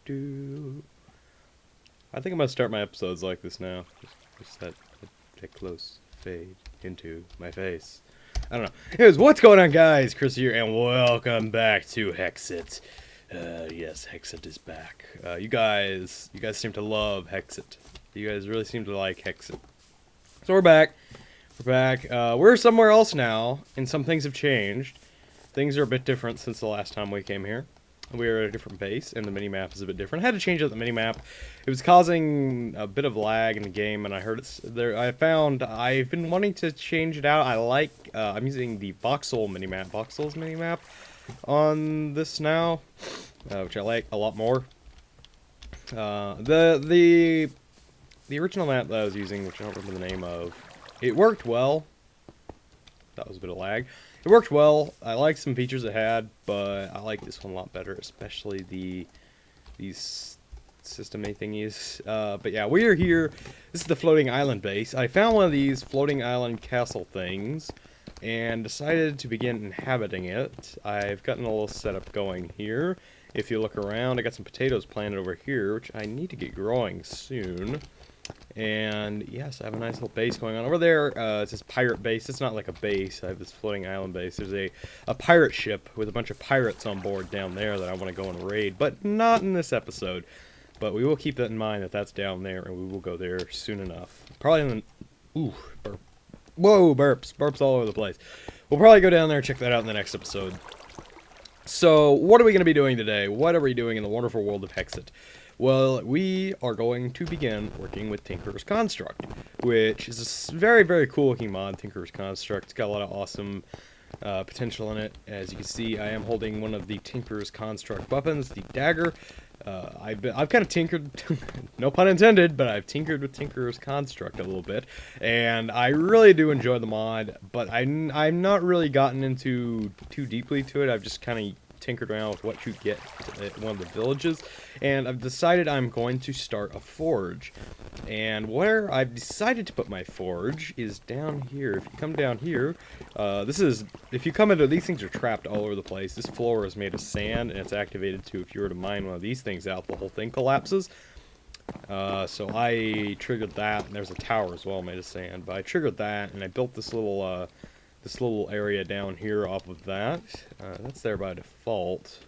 do. I think I'm gonna start my episodes like this now. Just that close fade into my face. I don't know. Anyways, what's going on, guys? Chris here, and welcome back to Hexxit. Yes, Hexxit is back. You guys seem to love Hexxit. You guys really seem to like Hexxit. So we're back. We're back. We're somewhere else now, and some things have changed. Things are a bit different since the last time we came here. We're at a different base, and the minimap is a bit different. I had to change out the minimap. It was causing a bit of lag in the game, and I heard it's there. I've been wanting to change it out. I'm using the voxel's minimap on this now, which I like a lot more. The original map that I was using, which I don't remember the name of, it worked well. That was a bit of lag. It worked well. I liked some features it had, but I like this one a lot better, especially these system-y thingies. But yeah, we are here. This is the floating island base. I found one of these floating island castle things and decided to begin inhabiting it. I've gotten a little setup going here. If you look around, I got some potatoes planted over here, which I need to get growing soon. And yes, I have a nice little base going on over there. It's this pirate base. It's not like a base. I have this floating island base. There's a pirate ship with a bunch of pirates on board down there that I want to go and raid, but not in this episode. But we will keep that in mind, that that's down there, and we will go there soon enough. Probably in the... Ooh, burp. Whoa, burps. Burps all over the place. We'll probably go down there and check that out in the next episode. So, what are we going to be doing today? What are we doing in the wonderful world of Hexxit? Well, we are going to begin working with Tinker's Construct, which is a very, very cool looking mod, Tinker's Construct. It's got a lot of awesome potential in it. As you can see, I am holding one of the Tinker's Construct weapons, the dagger. I've kind of tinkered, no pun intended, but I've tinkered with Tinker's Construct a little bit, and I really do enjoy the mod, but I'm not really gotten into too deeply to it. I've just kind of tinkered around with what you get at one of the villages, and I've decided I'm going to start a forge. And where I've decided to put my forge is down here. If you come down here, if you come into, these things are trapped all over the place. This floor is made of sand, and it's activated to, if you were to mine one of these things out, the whole thing collapses. So I triggered that, and there's a tower as well made of sand, but I triggered that, and I built this little area down here off of that. That's there by default.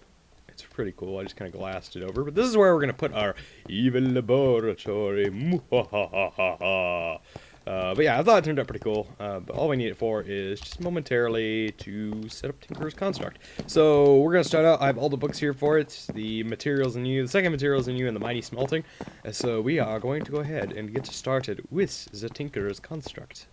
It's pretty cool. I just kind of glassed it over. But this is where we're going to put our evil laboratory. But yeah, I thought it turned out pretty cool. But all we need it for is just momentarily to set up Tinker's Construct. So we're going to start out. I have all the books here for it. The materials in you, the second materials in you, and the mighty smelting. So we are going to go ahead and get started with the Tinker's Construct.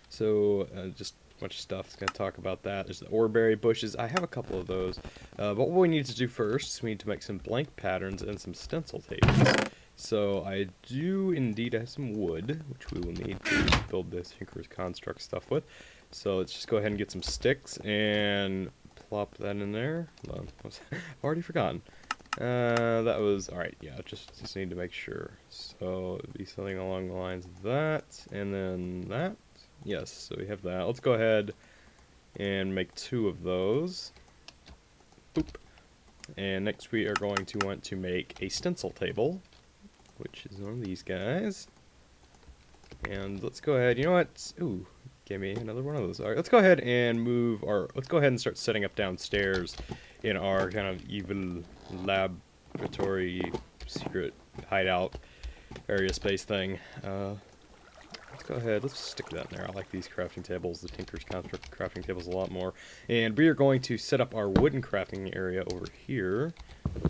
So, just a bunch of stuff. It's going to talk about that. There's the oreberry bushes. I have a couple of those. But what we need to do first is we need to make some blank patterns and some stencil tables. So, I do indeed have some wood, which we will need to build this Tinker's Construct stuff with. So, let's just go ahead and get some sticks and plop that in there. Hold on. I've already forgotten. That was... Alright, yeah, just need to make sure. So, it'd be something along the lines of that, and then that. Yes, so we have that. Let's go ahead and make 2 of those. Boop. And next we are going to want to make a stencil table, which is one of these guys. And let's go ahead, you know what? Ooh, give me another one of those. Alright, let's go ahead and let's go ahead and start setting up downstairs in our kind of evil laboratory secret hideout area space thing. Let's go ahead, let's stick that in there. I like these crafting tables, the Tinker's Construct crafting tables a lot more. And we are going to set up our wooden crafting area over here.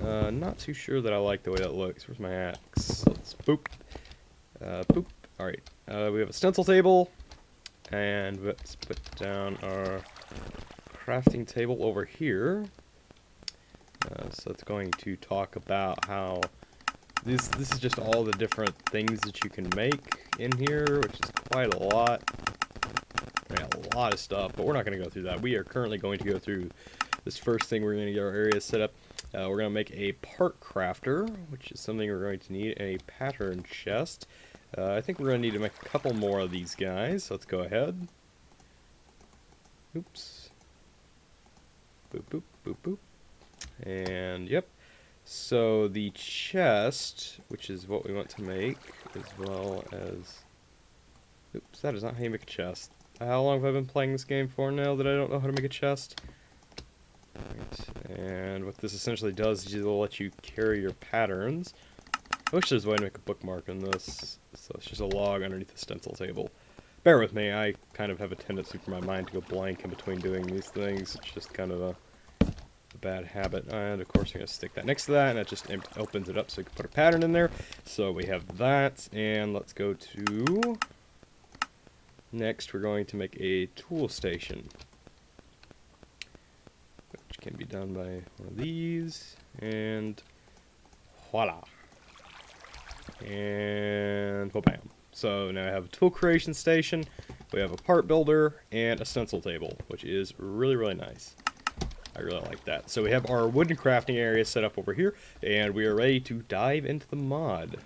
Not too sure that I like the way that looks. Where's my axe? Let's boop. Boop. Alright, we have a stencil table. And let's put down our crafting table over here. So it's going to talk about how this is just all the different things that you can make in here, which is quite a lot. Yeah, a lot of stuff, but we're not going to go through that. We are currently going to go through this first thing. We're going to get our area set up. We're going to make a part crafter, which is something we're going to need, and a pattern chest. I think we're going to need to make a couple more of these guys. So let's go ahead. Oops. Boop, boop, boop, boop. And, yep. So the chest, which is what we want to make, as well as... Oops, that is not how you make a chest. How long have I been playing this game for now that I don't know how to make a chest? Right. And what this essentially does is it'll let you carry your patterns. I wish there's a way to make a bookmark in this. So it's just a log underneath the stencil table. Bear with me, I kind of have a tendency for my mind to go blank in between doing these things. It's just kind of a bad habit. And of course, we're going to stick that next to that, and it just opens it up so we can put a pattern in there. So we have that, and let's go to... Next, we're going to make a tool station, which can be done by one of these, and voila. And bam. So now I have a tool creation station, we have a part builder, and a stencil table, which is really, really nice. I really like that. So we have our wooden crafting area set up over here, and we are ready to dive into the mod.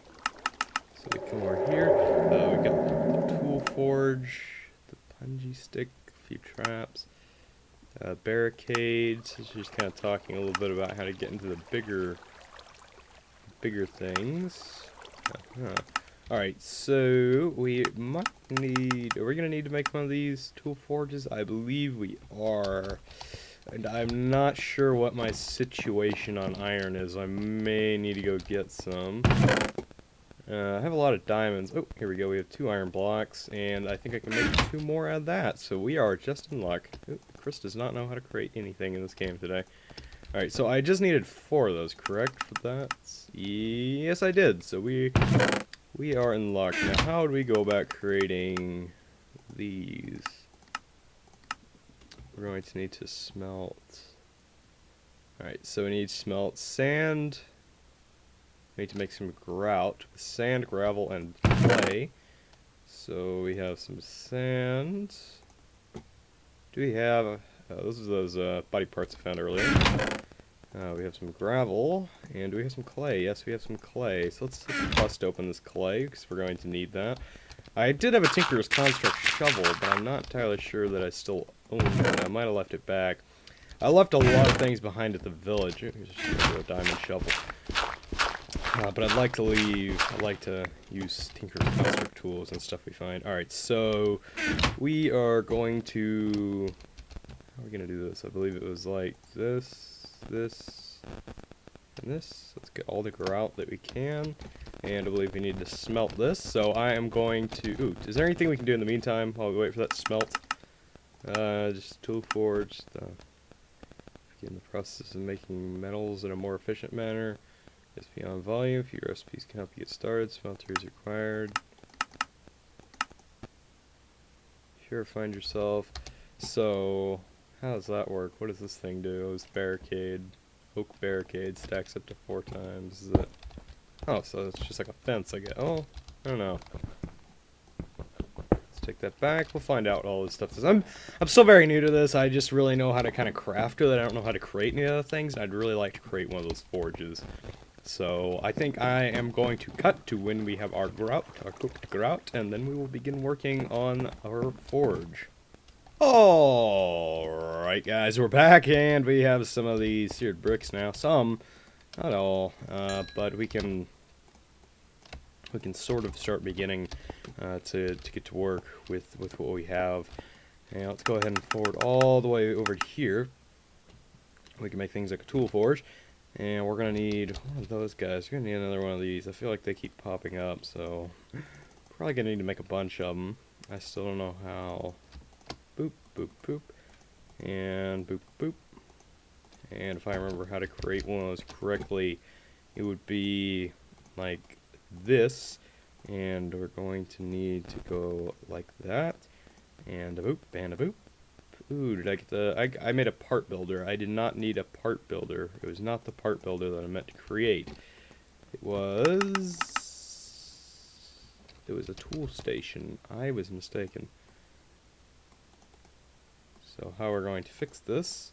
So we come over here, we got the tool forge, the punji stick, a few traps, barricades. Just kind of talking a little bit about how to get into the bigger things. Alright, so we might need... Are we going to need to make one of these tool forges? I believe we are. And I'm not sure what my situation on iron is. I may need to go get some. I have a lot of diamonds. Oh, here we go. We have 2 iron blocks, and I think I can make 2 more out of that. So we are just in luck. Oh, Chris does not know how to create anything in this game today. Alright, so I just needed 4 of those, correct, for that? Yes, I did. So we are in luck. Now, how would we go about creating these? We're going to need to smelt. Alright, so we need smelt sand. We need to make some grout with sand, gravel, and clay. So we have some sand. Do we have... those are those body parts I found earlier. We have some gravel, and do we have some clay? Yes, we have some clay. So let's bust open this clay, because we're going to need that. I did have a Tinker's Construct shovel, but I'm not entirely sure that I still own it. I might have left it back. I left a lot of things behind at the village. Here's just a diamond shovel. But I'd like to use Tinker's Construct tools and stuff we find. Alright, so we are going to... How are we going to do this? I believe it was like this, this, and this. Let's get all the grout that we can. And I believe we need to smelt this. So I am going to... Ooh, is there anything we can do in the meantime while we wait for that to smelt? Just tool forge. Get in the process of making metals in a more efficient manner. It's beyond volume. Few recipes can help you get started. Smelter is required. Here, find yourself. So... How does that work? What does this thing do? It's barricade. Oak barricade stacks up to 4 times. Is it? Oh, so it's just like a fence, I guess. Oh, I don't know. Let's take that back. We'll find out what all this stuff is. I'm still very new to this. I just really know how to kind of craft with it. I don't know how to create any other things. I'd really like to create one of those forges. So I think I am going to cut to when we have our grout, our cooked grout, and then we will begin working on our forge. Alright guys, we're back, and we have some of these seared bricks now. Some, not all, but we can sort of start beginning to get to work with what we have. And let's go ahead and forward all the way over to here. We can make things like a tool forge, and we're going to need one of those guys. We're going to need another one of these. I feel like they keep popping up, so probably going to need to make a bunch of them. I still don't know how. Boop, boop, boop, and boop, boop. And if I remember how to create one of those correctly, it would be like this, and we're going to need to go like that, and a boop, and a boop. Ooh, did I get the... I made a part builder. I did not need a part builder. It was not the part builder that I meant to create. It was a tool station. I was mistaken. So how we're going to fix this.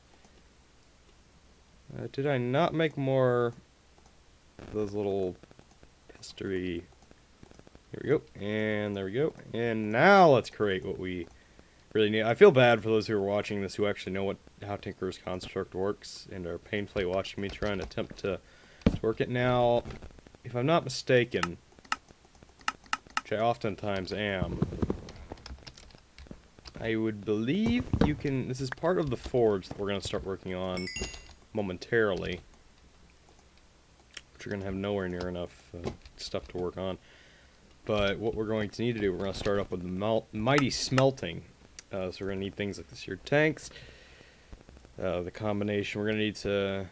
Did I not make more of those little pestery... Here we go, and there we go. And now let's create what we really need. I feel bad for those who are watching this who actually know how Tinker's Construct works and are painfully watching me try and attempt to work it. Now, if I'm not mistaken, which I oftentimes am, I would believe you can... This is part of the forge that we're going to start working on momentarily. Which we're going to have nowhere near enough stuff to work on. But what we're going to need to do, we're going to start up with the mighty smelting. So we're going to need things like the seared tanks. The combination, we're going to need to...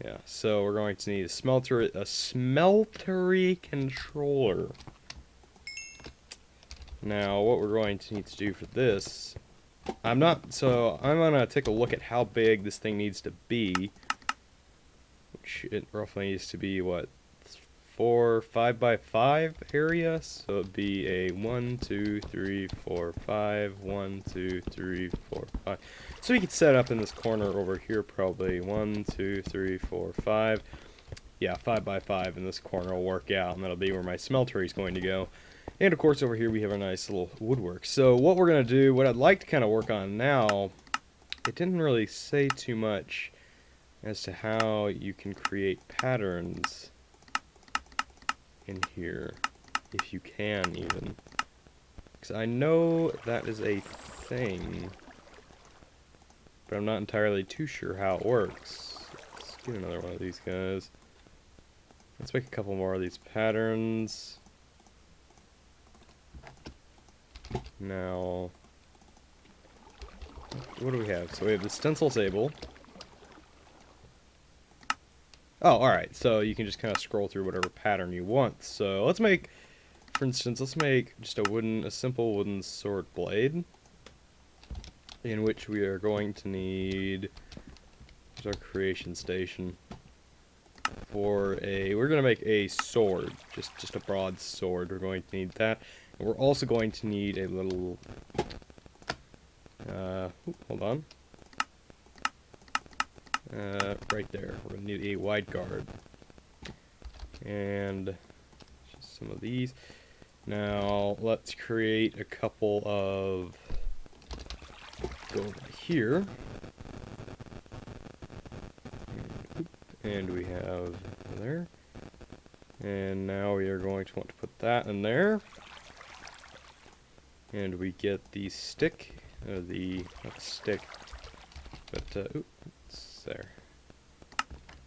Yeah, so we're going to need a smeltery controller. Now, what we're going to need to do for this, I'm going to take a look at how big this thing needs to be, which it roughly needs to be, what, 5 by 5 area, so it'd be a 1, 2, 3, 4, 5, 1, 2, 3, 4, 5. So we could set up in this corner over here probably 1, 2, 3, 4, 5. Yeah, 5 by 5 in this corner will work out, and that'll be where my smeltery is going to go. And of course over here we have our nice little woodwork. So what we're going to do, what I'd like to kind of work on now, it didn't really say too much as to how you can create patterns in here, if you can even. Because I know that is a thing, but I'm not entirely too sure how it works. Let's get another one of these guys. Let's make a couple more of these patterns. Now, what do we have? So we have the stencil table. Oh, alright, so you can just kind of scroll through whatever pattern you want. So let's make, for instance, let's make just a simple wooden sword blade, in which we are going to need, here's our creation station, we're going to make a sword, just a broad sword. We're going to need that. And we're also going to need a little, hold on. Right there. We're going to need a wide guard. And just some of these. Now, let's create a couple of, go over here. And we have there. And now we are going to want to put that in there. And we get the stick, not the stick, but, oops, there.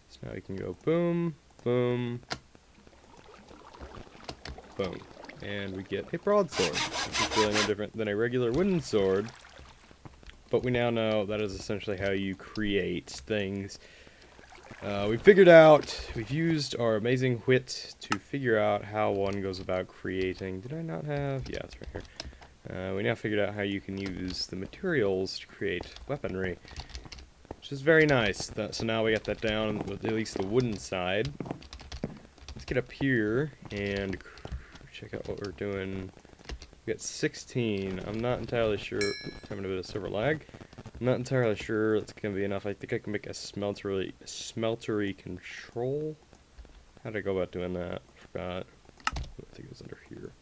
So now we can go boom, boom, boom. And we get a broadsword, which is really no different than a regular wooden sword. But we now know that is essentially how you create things. We've used our amazing wit to figure out how one goes about creating. Did I not have? Yeah, it's right here. We now figured out how you can use the materials to create weaponry, which is very nice. So now we got that down with at least the wooden side. Let's get up here and check out what we're doing. We got 16. I'm not entirely sure. Having a bit of server lag. I'm not entirely sure it's going to be enough. I think I can make a smeltery control. How did I go about doing that? I forgot. I think it was under here.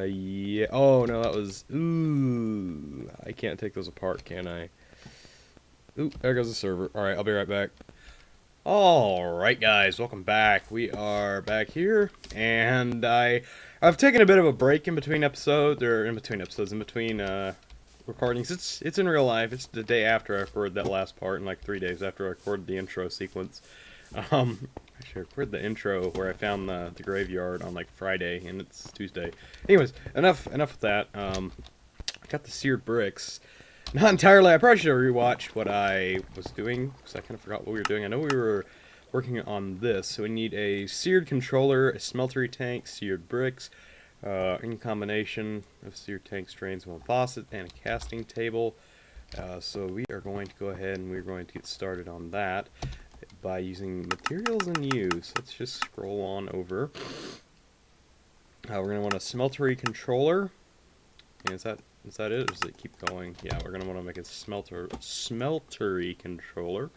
Yeah. Oh, no, that was... Ooh. I can't take those apart, can I? Ooh, there goes the server. Alright, I'll be right back. Alright, guys. Welcome back. We are back here. And I've taken a bit of a break in between episodes. In between recordings. It's in real life. It's the day after I recorded that last part, and like 3 days after I recorded the intro sequence. Actually, I recorded the intro where I found the graveyard on like Friday, and it's Tuesday. Anyways, enough with that. I got the seared bricks. Not entirely. I probably should rewatch what I was doing, because I kind of forgot what we were doing. I know we were working on this. So we need a seared controller, a smeltery tank, seared bricks, in combination of seared tanks, drains, one faucet, and a casting table. So we are going to go ahead and we're going to get started on that by using materials in use. Let's just scroll on over. We're going to want a smeltery controller. And is that it, or does it keep going? Yeah, we're going to want to make a smeltery controller.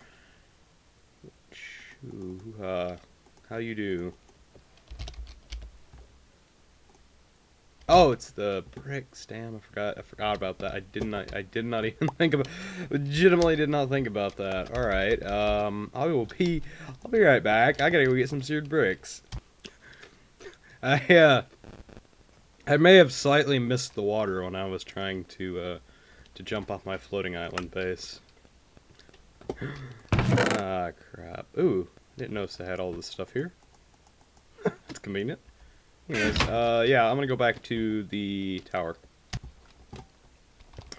How you do? Oh, it's the bricks. Damn, I forgot about that. I did not even think about, legitimately did not think about that. All right. I'll be right back. I gotta go get some seared bricks. I uh, I may have slightly missed the water when I was trying to jump off my floating island base. Ah, crap. Ooh, I didn't notice I had all this stuff here. That's convenient. Anyways, yeah, I'm gonna go back to the tower.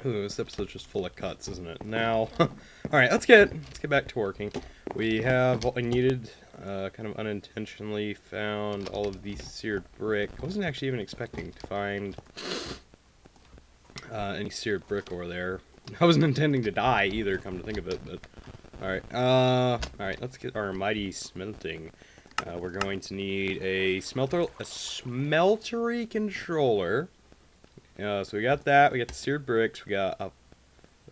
Ooh, this episode's just full of cuts, isn't it? Now, alright, let's get back to working. We have what we needed, kind of unintentionally found all of the seared brick. I wasn't actually even expecting to find any seared brick over there. I wasn't intending to die either, come to think of it, but... Alright, let's get our mighty smelting. We're going to need a smeltery controller. So we got that, we got the seared bricks, we got a...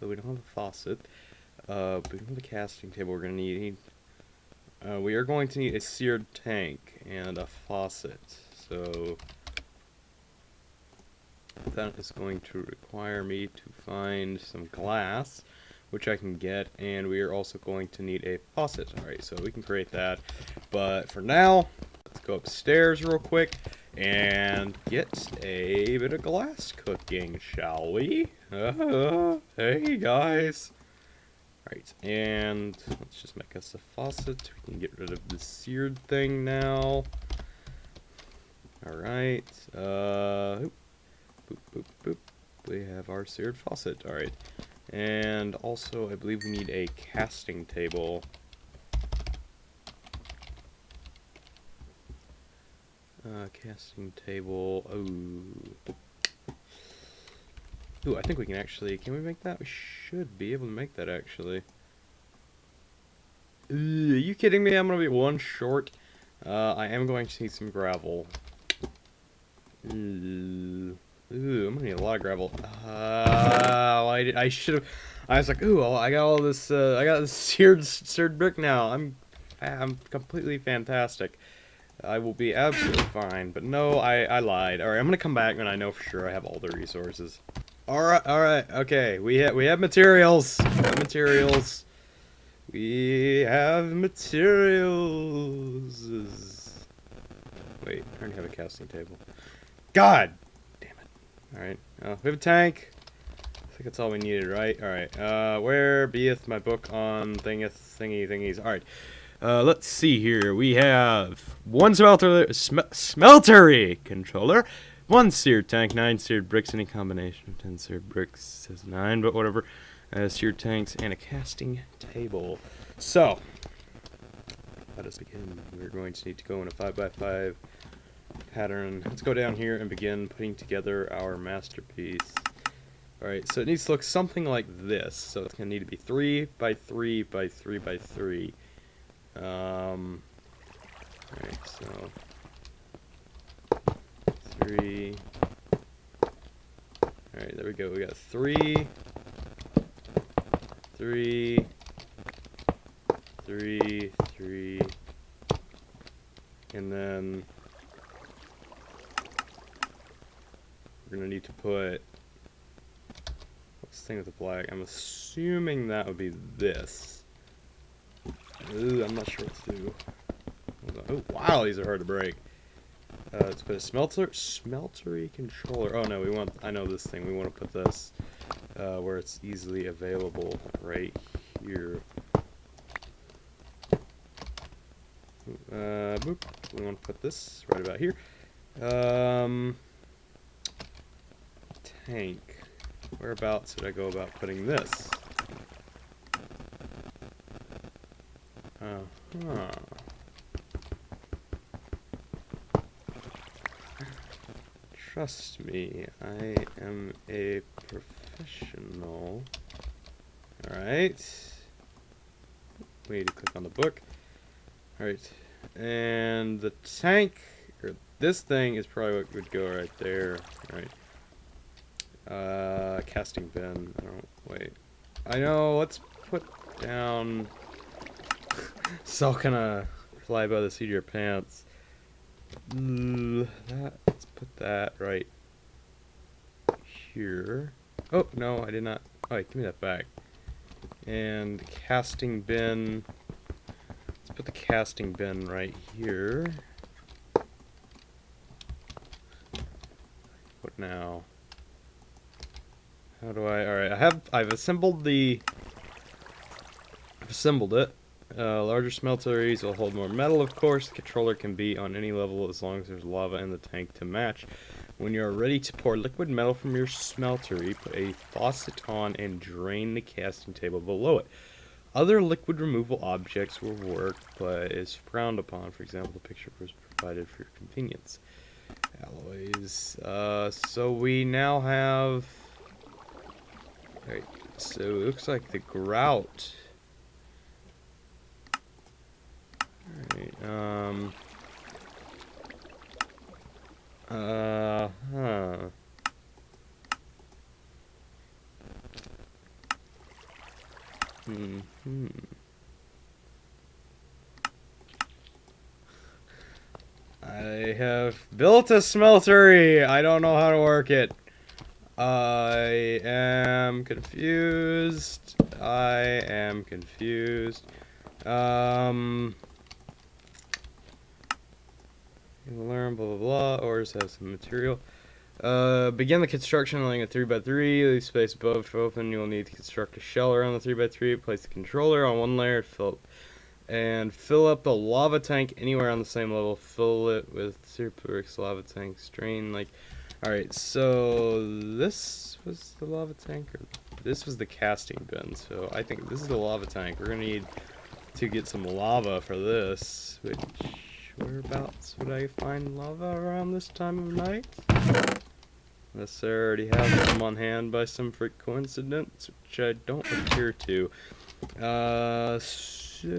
Oh, we don't have a faucet. But we don't have a casting table we're going to need. We are going to need a seared tank and a faucet. So... that is going to require me to find some glass, which I can get, and we are also going to need a faucet. Alright, so we can create that. But for now, let's go upstairs real quick and get a bit of glass cooking, shall we? Hey guys! Alright, and let's just make us a faucet. We can get rid of the seared thing now. Alright, boop, boop, boop. We have our seared faucet. Alright. And also, I believe we need a casting table. Casting table. Ooh, I think we can actually... Can we make that? We should be able to make that, actually. Are you kidding me? I'm going to be one short. I am going to need some gravel. Ooh, I'm gonna need a lot of gravel. I should have. I was like, ooh, I got all this. I got this seared brick now. I'm completely fantastic. I will be absolutely fine. But no, I lied. All right, I'm gonna come back when I know for sure I have all the resources. All right, okay. We have materials. We have materials. Wait, I already have a casting table. God! Damn it. Alright, we have a tank. I think that's all we needed, right? Alright, where beeth my book on thingies? Alright, let's see here. We have one smeltery controller, one seared tank, 9 seared bricks, any combination of 10 seared bricks says 9, but whatever. Seared tanks, and a casting table. So, let us begin. We're going to need to go in a 5x5 pattern. Let's go down here and begin putting together our masterpiece. Alright, so it needs to look something like this. So it's going to need to be 3 by 3 by 3 by 3. Alright, so 3. Alright, there we go. We got 3, 3, 3, 3, and then we're gonna need to put what's the thing with the flag? I'm assuming that would be this. Ooh, I'm not sure what to do. Oh wow, these are hard to break. Let's put a smeltery controller. Oh no, I know this thing. We want to put this where it's easily available right here. Boop. We want to put this right about here. Tank. Whereabouts should I go about putting this? Trust me, I am a professional. Alright. We need to click on the book. Alright. And the tank, or this thing is probably what would go right there. Alright. Casting bin. Wait. I know, let's put down... It's all gonna fly by the seat of your pants. Let's put that right here. Oh, no, I did not. Oh, wait, give me that back. And casting bin. Let's put the casting bin right here. What now? How do I? All right, I've assembled it. Larger smelteries will hold more metal, of course. The controller can be on any level as long as there's lava in the tank to match. When you are ready to pour liquid metal from your smeltery, put a faucet on and drain the casting table below it. Other liquid removal objects will work, but is frowned upon. For example, the picture was provided for your convenience. Alloys. So we now have... Alright, so it looks like the grout... Alright, I have built a smeltery. I don't know how to work it. I am confused. You'll learn blah blah blah. Ores have some material. Begin the construction laying a 3x3. Leave space above to open. You will need to construct a shell around the 3x3. Place the controller on one layer. Fill up the lava tank anywhere on the same level. Fill it with superbricks lava tank. Strain like. All right. So this was the lava tank, or this was the casting bin. So I think this is the lava tank. We're gonna need to get some lava for this. Which whereabouts would I find lava around this time of night? Unless I already have them on hand by some freak coincidence, which I don't appear to. So...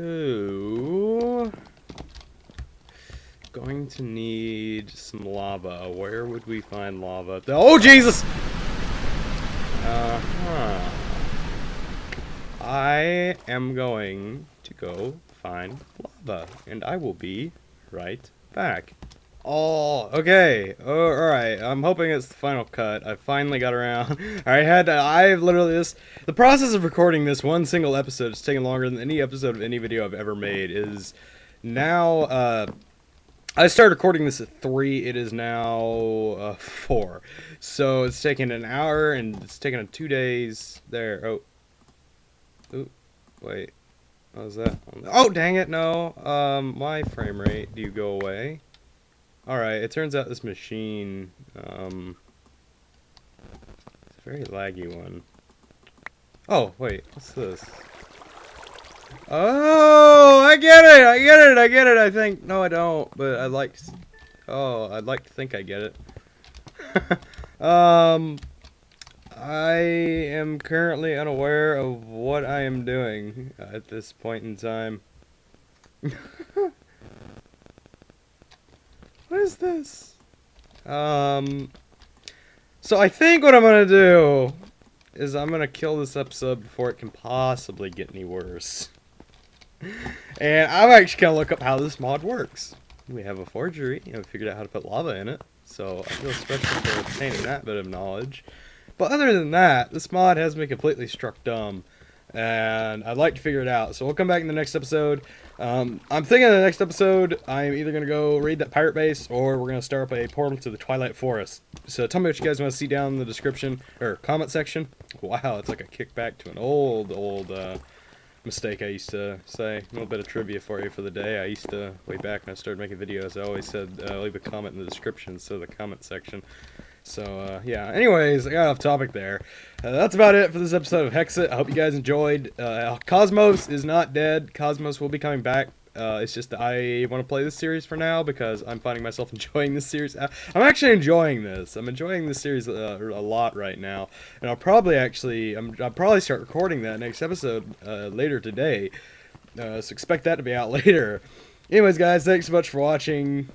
going to need some lava. Where would we find lava? Oh, Jesus! I am going to go find lava, and I will be right back. Oh, okay. Oh, alright. I'm hoping it's the final cut. I finally got around. The process of recording this one single episode has taken longer than any episode of any video I've ever made. Is now, I started recording this at 3. It is now, 4. So it's taken an hour, and it's taken 2 days there. Oh. Ooh. Wait. What was that? Oh, dang it, no. My frame rate, do you go away? Alright, it turns out this machine, it's a very laggy one. Oh, wait, what's this? Oh, I get it, I think. No, I don't, but I'd like to think I get it. I am currently unaware of what I am doing at this point in time. What is this? So I think what I'm gonna do is I'm gonna kill this episode before it can possibly get any worse. And I'm actually gonna look up how this mod works. We have a forgery, and we figured out how to put lava in it, so I feel special for obtaining that bit of knowledge. But other than that, this mod has me completely struck dumb, and I'd like to figure it out. So we'll come back in the next episode. I'm thinking in the next episode, I'm either going to go raid that pirate base, or we're going to start up a portal to the Twilight Forest. So tell me what you guys want to see down in the description, or comment section. Wow, it's like a kickback to an old mistake I used to say. A little bit of trivia for you for the day. I used to, way back when I started making videos, I always said leave a comment in the description instead of the comment section. So, yeah. Anyways, I got off topic there. That's about it for this episode of Hexxit. I hope you guys enjoyed. Cosmos is not dead. Cosmos will be coming back. It's just that I want to play this series for now because I'm finding myself enjoying this series. I'm actually enjoying this. I'm enjoying this series a lot right now. And I'll probably start recording that next episode later today. So expect that to be out later. Anyways, guys, thanks so much for watching.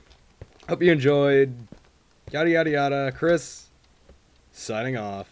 Hope you enjoyed. Yada yada yada. Chris, signing off.